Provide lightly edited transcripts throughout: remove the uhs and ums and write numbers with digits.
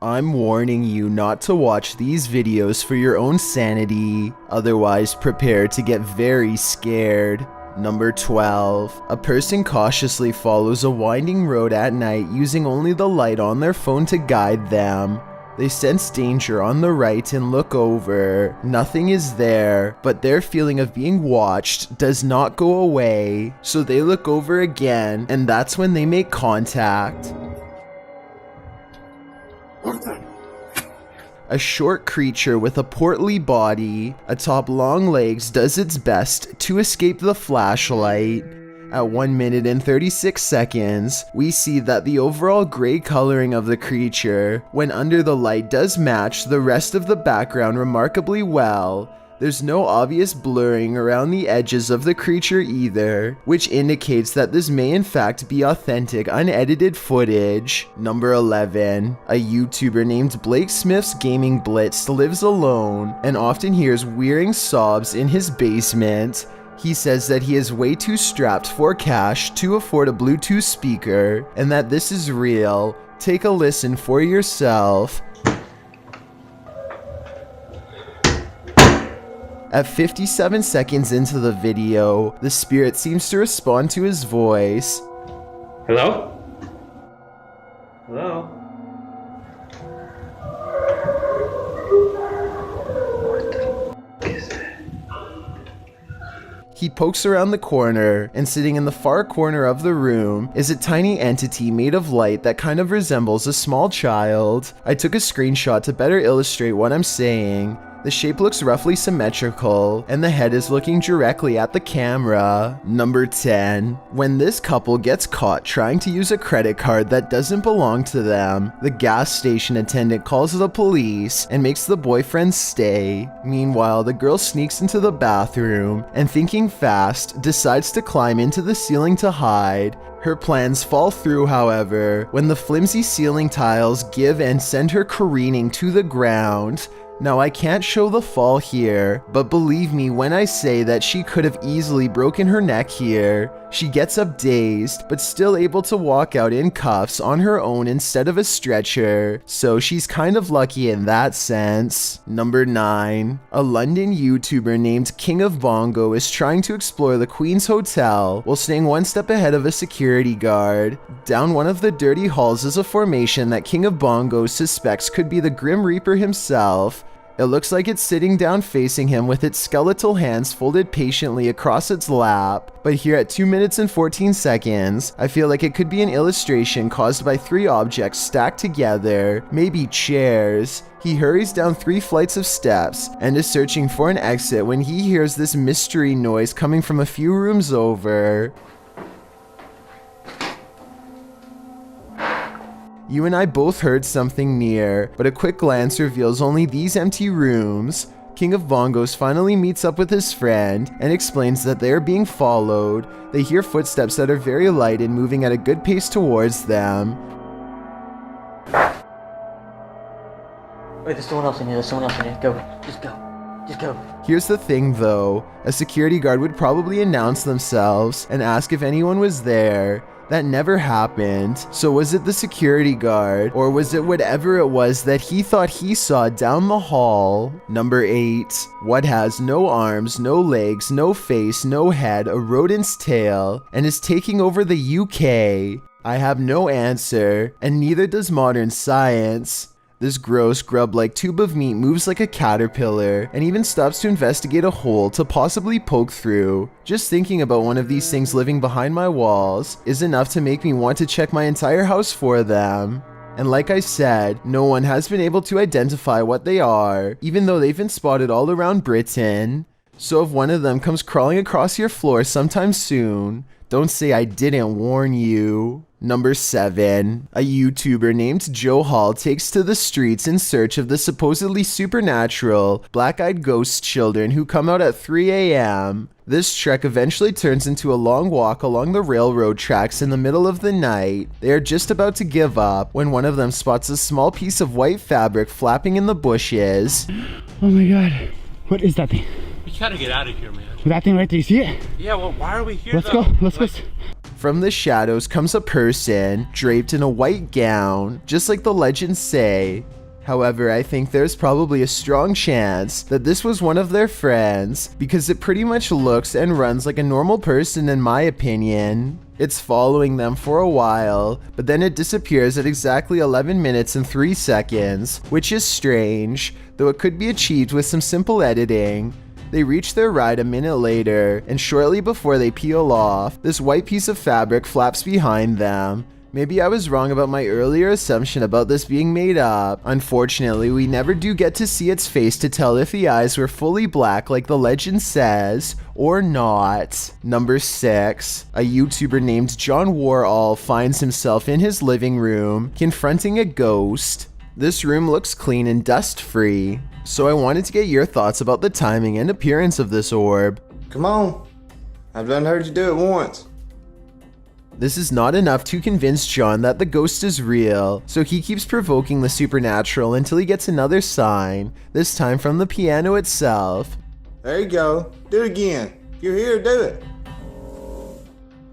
I'm warning you not to watch these videos for your own sanity, otherwise prepare to get very scared. Number 12. A person cautiously follows a winding road at night using only the light on their phone to guide them. They sense danger on the right and look over. Nothing is there, but their feeling of being watched does not go away. So they look over again, and that's when they make contact. A short creature with a portly body, atop long legs, does its best to escape the flashlight. At 1 minute and 36 seconds, we see that the overall gray coloring of the creature, when under the light, does match the rest of the background remarkably well. There's no obvious blurring around the edges of the creature either, which indicates that this may in fact be authentic, unedited footage. Number 11. A YouTuber named Blake Smith's Gaming Blitz lives alone and often hears wearing sobs in his basement. He says that he is way too strapped for cash to afford a Bluetooth speaker, and that this is real. Take a listen for yourself. At 57 seconds into the video, the spirit seems to respond to his voice. Hello? Hello? What the is it? He pokes around the corner, and sitting in the far corner of the room is a tiny entity made of light that kind of resembles a small child. I took a screenshot to better illustrate what I'm saying. The shape looks roughly symmetrical, and the head is looking directly at the camera. Number 10. When this couple gets caught trying to use a credit card that doesn't belong to them, the gas station attendant calls the police and makes the boyfriend stay. Meanwhile, the girl sneaks into the bathroom and, thinking fast, decides to climb into the ceiling to hide. Her plans fall through, however, when the flimsy ceiling tiles give and send her careening to the ground. Now, I can't show the fall here, but believe me when I say that she could have easily broken her neck here. She gets up dazed, but still able to walk out in cuffs on her own instead of a stretcher, so she's kind of lucky in that sense. Number 9. A London YouTuber named King of Bongo is trying to explore the Queen's Hotel while staying one step ahead of a security guard. Down one of the dirty halls is a formation that King of Bongo suspects could be the Grim Reaper himself. It looks like it's sitting down facing him with its skeletal hands folded patiently across its lap. But here at 2 minutes and 14 seconds, I feel like it could be an illustration caused by 3 objects stacked together, maybe chairs. He hurries down 3 flights of steps and is searching for an exit when he hears this mystery noise coming from a few rooms over. You and I both heard something near, but a quick glance reveals only these empty rooms. King of Bongos finally meets up with his friend and explains that they are being followed. They hear footsteps that are very light and moving at a good pace towards them. Wait, there's someone else in here, Go, just go. Here's the thing though, a security guard would probably announce themselves and ask if anyone was there. That never happened. So was it the security guard, or was it whatever it was that he thought he saw down the hall? Number 8. What has no arms, no legs, no face, no head, a rodent's tail, and is taking over the UK? I have no answer, and neither does modern science. This gross grub-like tube of meat moves like a caterpillar and even stops to investigate a hole to possibly poke through. Just thinking about one of these things living behind my walls is enough to make me want to check my entire house for them. And like I said, no one has been able to identify what they are, even though they've been spotted all around Britain. So if one of them comes crawling across your floor sometime soon, don't say I didn't warn you. Number 7. A YouTuber named Joe Hall takes to the streets in search of the supposedly supernatural, black-eyed ghost children who come out at 3 a.m. This trek eventually turns into a long walk along the railroad tracks in the middle of the night. They are just about to give up when one of them spots a small piece of white fabric flapping in the bushes. Oh my god. What is that thing? We gotta get out of here, man. That thing right there, you see it? Yeah, well, why are we here? Let's though? go. Let's go. From the shadows comes a person draped in a white gown, just like the legends say. However, I think there's probably a strong chance that this was one of their friends because it pretty much looks and runs like a normal person in my opinion. It's following them for a while, but then it disappears at exactly 11 minutes and 3 seconds, which is strange, though it could be achieved with some simple editing. They reach their ride a minute later, and shortly before they peel off, this white piece of fabric flaps behind them. Maybe I was wrong about my earlier assumption about this being made up. Unfortunately, we never do get to see its face to tell if the eyes were fully black like the legend says, or not. Number 6. A YouTuber named John Warall finds himself in his living room, confronting a ghost. This room looks clean and dust-free, so I wanted to get your thoughts about the timing and appearance of this orb. Come on. I've done heard you do it once. This is not enough to convince John that the ghost is real, so he keeps provoking the supernatural until he gets another sign, this time from the piano itself. There you go. Do it again. If you're here, do it.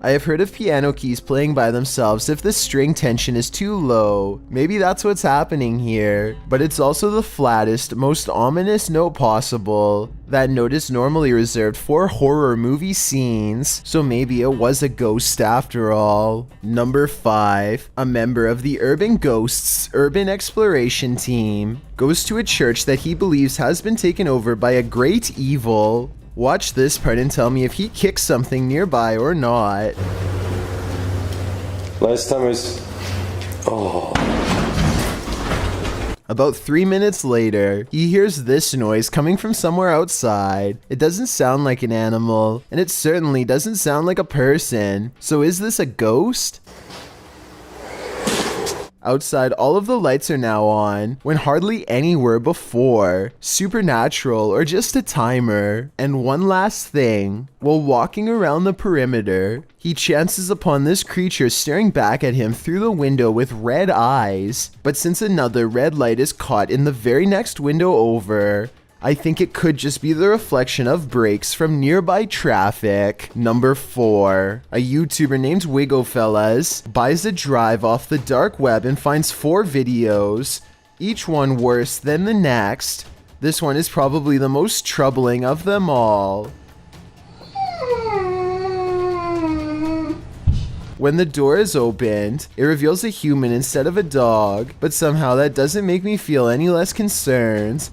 I have heard of piano keys playing by themselves if the string tension is too low. Maybe that's what's happening here, but it's also the flattest, most ominous note possible. That note is normally reserved for horror movie scenes, so maybe it was a ghost after all. Number 5. A member of the Urban Ghosts Urban Exploration Team goes to a church that he believes has been taken over by a great evil. Watch this part and tell me if he kicks something nearby or not. Last time was... Oh. About 3 minutes later, he hears this noise coming from somewhere outside. It doesn't sound like an animal, and it certainly doesn't sound like a person. So is this a ghost? Outside, all of the lights are now on, when hardly any were before. Supernatural or just a timer. And one last thing, while walking around the perimeter, he chances upon this creature staring back at him through the window with red eyes. But since another red light is caught in the very next window over, I think it could just be the reflection of brakes from nearby traffic. Number 4. A YouTuber named Wigofellas buys a drive off the dark web and finds 4 videos, each one worse than the next. This one is probably the most troubling of them all. When the door is opened, it reveals a human instead of a dog, but somehow that doesn't make me feel any less concerned.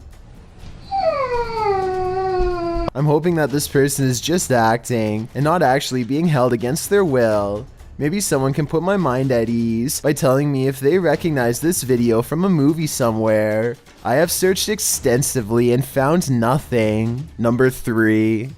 I'm hoping that this person is just acting and not actually being held against their will. Maybe someone can put my mind at ease by telling me if they recognize this video from a movie somewhere. I have searched extensively and found nothing. Number 3.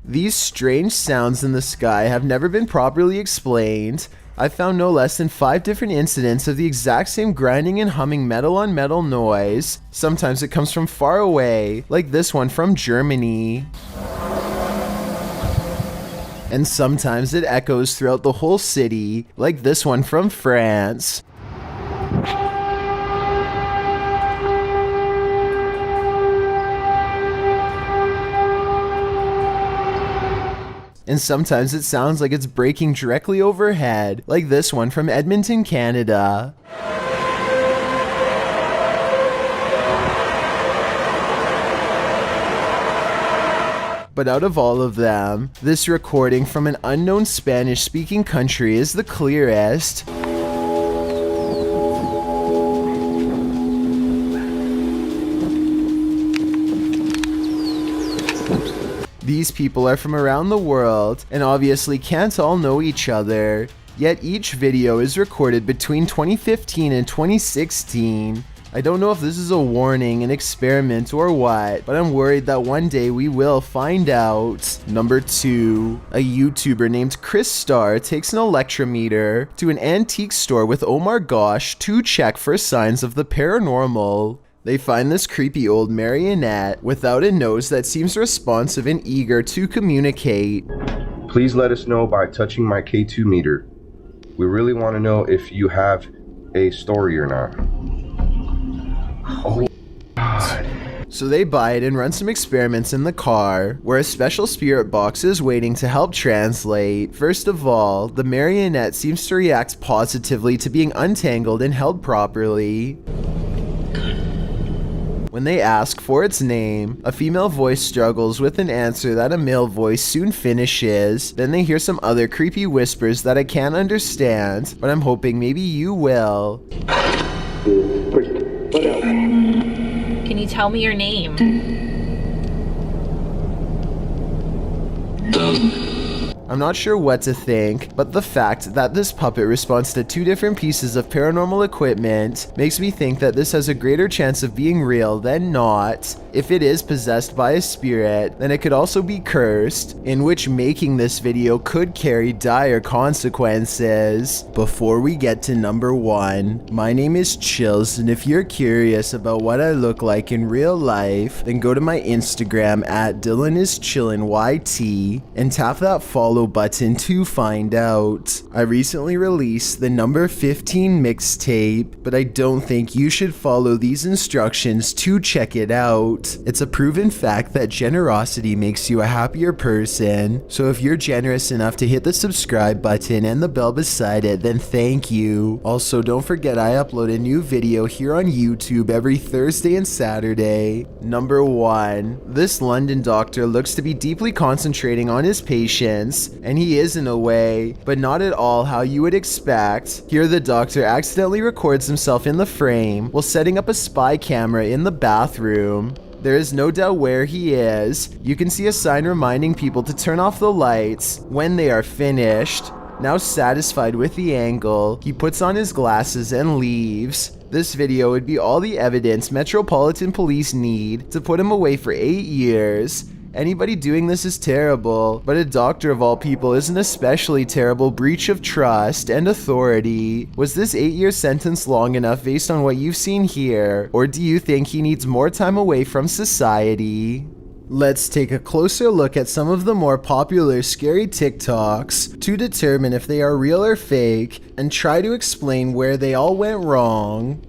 These strange sounds in the sky have never been properly explained. I found no less than 5 different incidents of the exact same grinding and humming metal on metal noise. Sometimes it comes from far away, like this one from Germany. And sometimes it echoes throughout the whole city, like this one from France. And sometimes it sounds like it's breaking directly overhead, like this one from Edmonton, Canada. But out of all of them, this recording from an unknown Spanish-speaking country is the clearest. These people are from around the world and obviously can't all know each other, yet each video is recorded between 2015 and 2016. I don't know if this is a warning, an experiment, or what, but I'm worried that one day we will find out. Number 2. A YouTuber named Chris Starr takes an electrometer to an antique store with Omar Gosh to check for signs of the paranormal. They find this creepy old marionette without a nose that seems responsive and eager to communicate. Please let us know by touching my K2 meter. We really want to know if you have a story or not. Oh God. So they buy it and run some experiments in the car, where a special spirit box is waiting to help translate. First of all, the marionette seems to react positively to being untangled and held properly. When they ask for its name, a female voice struggles with an answer that a male voice soon finishes. Then they hear some other creepy whispers that I can't understand, but I'm hoping maybe you will. Can you tell me your name? I'm not sure what to think, but the fact that this puppet responds to 2 different pieces of paranormal equipment makes me think that this has a greater chance of being real than not. If it is possessed by a spirit, then it could also be cursed, in which making this video could carry dire consequences. Before we get to number 1, my name is Chills, and if you're curious about what I look like in real life, then go to my Instagram at DylanIsChillinYT and tap that follow button to find out. I recently released the number 15 mixtape, but I don't think you should follow these instructions to check it out. It's a proven fact that generosity makes you a happier person, so if you're generous enough to hit the subscribe button and the bell beside it, then thank you. Also, don't forget I upload a new video here on YouTube every Thursday and Saturday. Number 1. This London doctor looks to be deeply concentrating on his patients, and he is in a way, but not at all how you would expect. Here the doctor accidentally records himself in the frame while setting up a spy camera in the bathroom. There is no doubt where he is. You can see a sign reminding people to turn off the lights when they are finished. Now satisfied with the angle, he puts on his glasses and leaves. This video would be all the evidence Metropolitan Police need to put him away for 8 years. Anybody doing this is terrible, but a doctor of all people is an especially terrible breach of trust and authority. Was this 8-year sentence long enough based on what you've seen here, or do you think he needs more time away from society? Let's take a closer look at some of the more popular scary TikToks to determine if they are real or fake, and try to explain where they all went wrong.